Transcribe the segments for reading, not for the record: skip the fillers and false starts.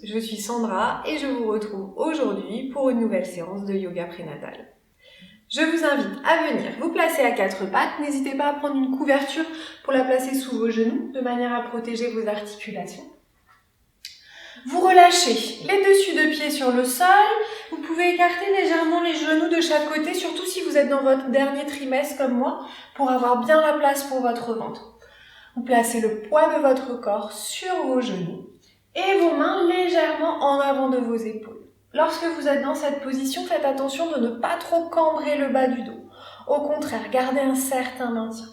je suis Sandra et je vous retrouve aujourd'hui pour une nouvelle séance de yoga prénatal. Je vous invite à venir vous placer à quatre pattes, n'hésitez pas à prendre une couverture pour la placer sous vos genoux de manière à protéger vos articulations. Vous relâchez les dessus de pieds sur le sol, vous pouvez écarter légèrement les genoux de chaque côté, surtout si vous êtes dans votre dernier trimestre comme moi, pour avoir bien la place pour votre ventre. Vous placez le poids de votre corps sur vos genoux et vos mains légèrement en avant de vos épaules. Lorsque vous êtes dans cette position, faites attention de ne pas trop cambrer le bas du dos. Au contraire, gardez un certain maintien.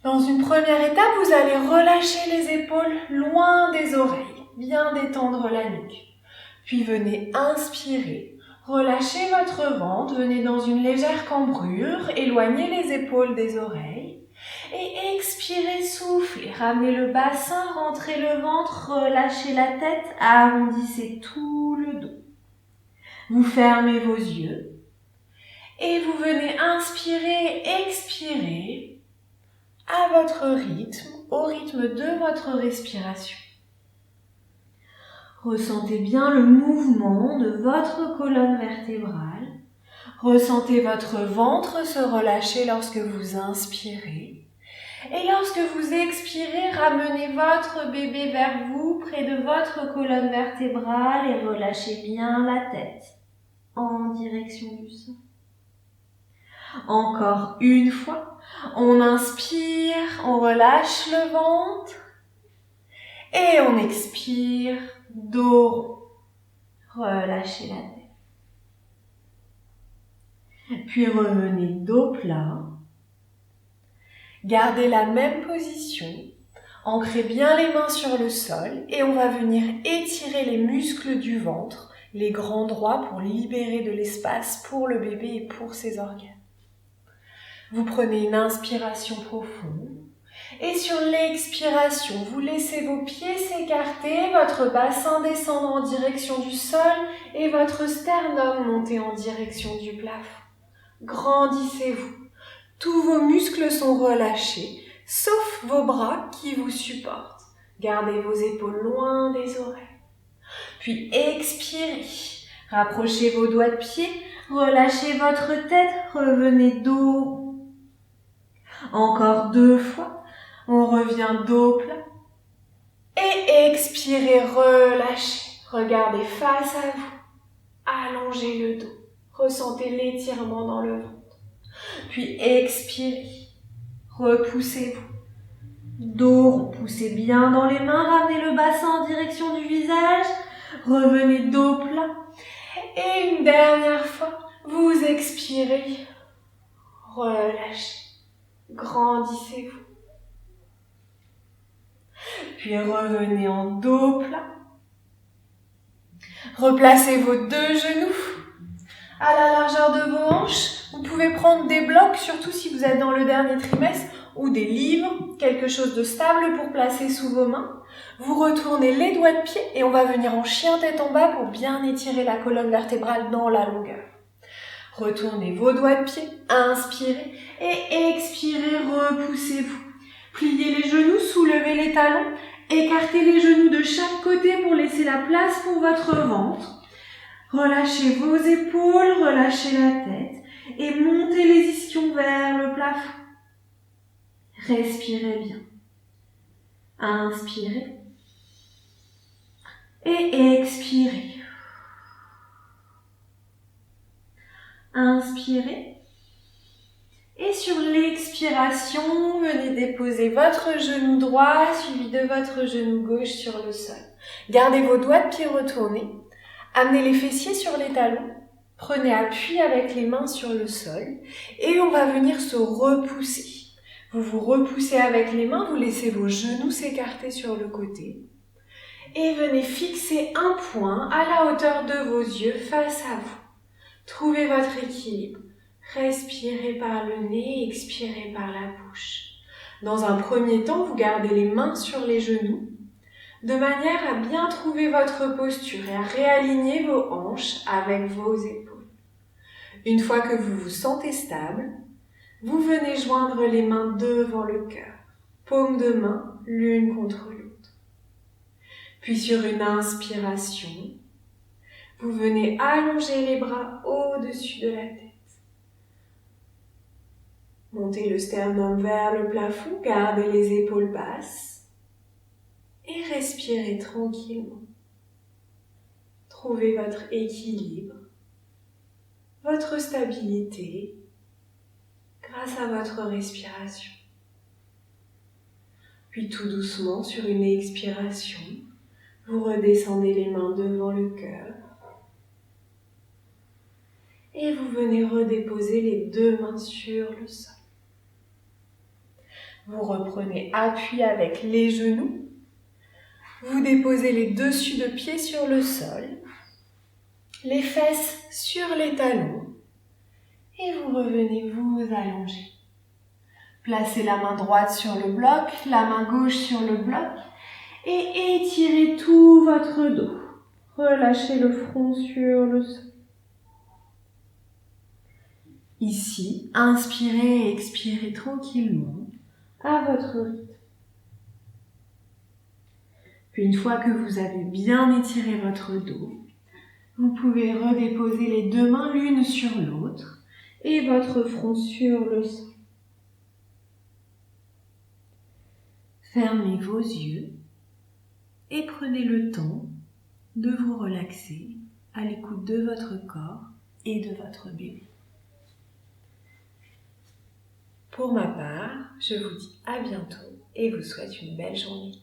Dans une première étape, vous allez relâcher les épaules loin des oreilles, bien détendre la nuque. Puis venez inspirer, relâchez votre ventre, venez dans une légère cambrure, éloignez les épaules des oreilles. Et expirez, soufflez, ramenez le bassin, rentrez le ventre, relâchez la tête, arrondissez tout le dos. Vous fermez vos yeux et vous venez inspirer, expirer à votre rythme, au rythme de votre respiration. Ressentez bien le mouvement de votre colonne vertébrale. Ressentez votre ventre se relâcher lorsque vous inspirez. Et lorsque vous expirez, ramenez votre bébé vers vous, près de votre colonne vertébrale et relâchez bien la tête en direction du sol. Encore une fois, on inspire, on relâche le ventre et on expire, dos rond. Relâchez la tête. Puis revenez dos plat. Gardez la même position, ancrez bien les mains sur le sol et on va venir étirer les muscles du ventre, les grands droits pour libérer de l'espace pour le bébé et pour ses organes. Vous prenez une inspiration profonde et sur l'expiration, vous laissez vos pieds s'écarter, votre bassin descendre en direction du sol et votre sternum monter en direction du plafond. Grandissez-vous. Tous vos muscles sont relâchés, sauf vos bras qui vous supportent. Gardez vos épaules loin des oreilles. Puis expirez. Rapprochez vos doigts de pied, relâchez votre tête, revenez dos. Encore 2 fois, on revient dos plat. Et expirez, relâchez. Regardez face à vous. Allongez le dos. Ressentez l'étirement dans le ventre. Puis expirez, repoussez-vous. Dos rond, poussez bien dans les mains, ramenez le bassin en direction du visage, revenez dos plat. Et une dernière fois, vous expirez, relâchez, grandissez-vous. Puis revenez en dos plat. Replacez vos 2 genoux à la largeur de vos hanches. Vous pouvez prendre des blocs, surtout si vous êtes dans le dernier trimestre, ou des livres, quelque chose de stable pour placer sous vos mains. Vous retournez les doigts de pied et on va venir en chien tête en bas pour bien étirer la colonne vertébrale dans la longueur. Retournez vos doigts de pied, inspirez et expirez, repoussez-vous. Pliez les genoux, soulevez les talons, écartez les genoux de chaque côté pour laisser la place pour votre ventre. Relâchez vos épaules, relâchez la tête et montez les ischions vers le plafond. Respirez bien. Inspirez et expirez. Inspirez et sur l'expiration, venez déposer votre genou droit suivi de votre genou gauche sur le sol. Gardez vos doigts de pied retournés. Amenez les fessiers sur les talons, prenez appui avec les mains sur le sol et on va venir se repousser. Vous vous repoussez avec les mains, vous laissez vos genoux s'écarter sur le côté et venez fixer un point à la hauteur de vos yeux face à vous. Trouvez votre équilibre. Respirez par le nez, expirez par la bouche. Dans un premier temps, vous gardez les mains sur les genoux de manière à bien trouver votre posture et à réaligner vos hanches avec vos épaules. Une fois que vous vous sentez stable, vous venez joindre les mains devant le cœur, paumes de main l'une contre l'autre. Puis sur une inspiration, vous venez allonger les bras au-dessus de la tête. Montez le sternum vers le plafond, gardez les épaules basses et respirez tranquillement. Trouvez votre équilibre, votre stabilité grâce à votre respiration. Puis tout doucement, sur une expiration, vous redescendez les mains devant le cœur et vous venez redéposer les deux mains sur le sol. Vous reprenez appui avec les genoux. Vous déposez les dessus de pieds sur le sol, les fesses sur les talons et vous revenez vous allonger. Placez la main droite sur le bloc, la main gauche sur le bloc et étirez tout votre dos. Relâchez le front sur le sol. Ici, inspirez et expirez tranquillement à votre rythme. Puis une fois que vous avez bien étiré votre dos, vous pouvez redéposer les deux mains l'une sur l'autre et votre front sur le sol. Fermez vos yeux et prenez le temps de vous relaxer à l'écoute de votre corps et de votre bébé. Pour ma part, je vous dis à bientôt et vous souhaite une belle journée.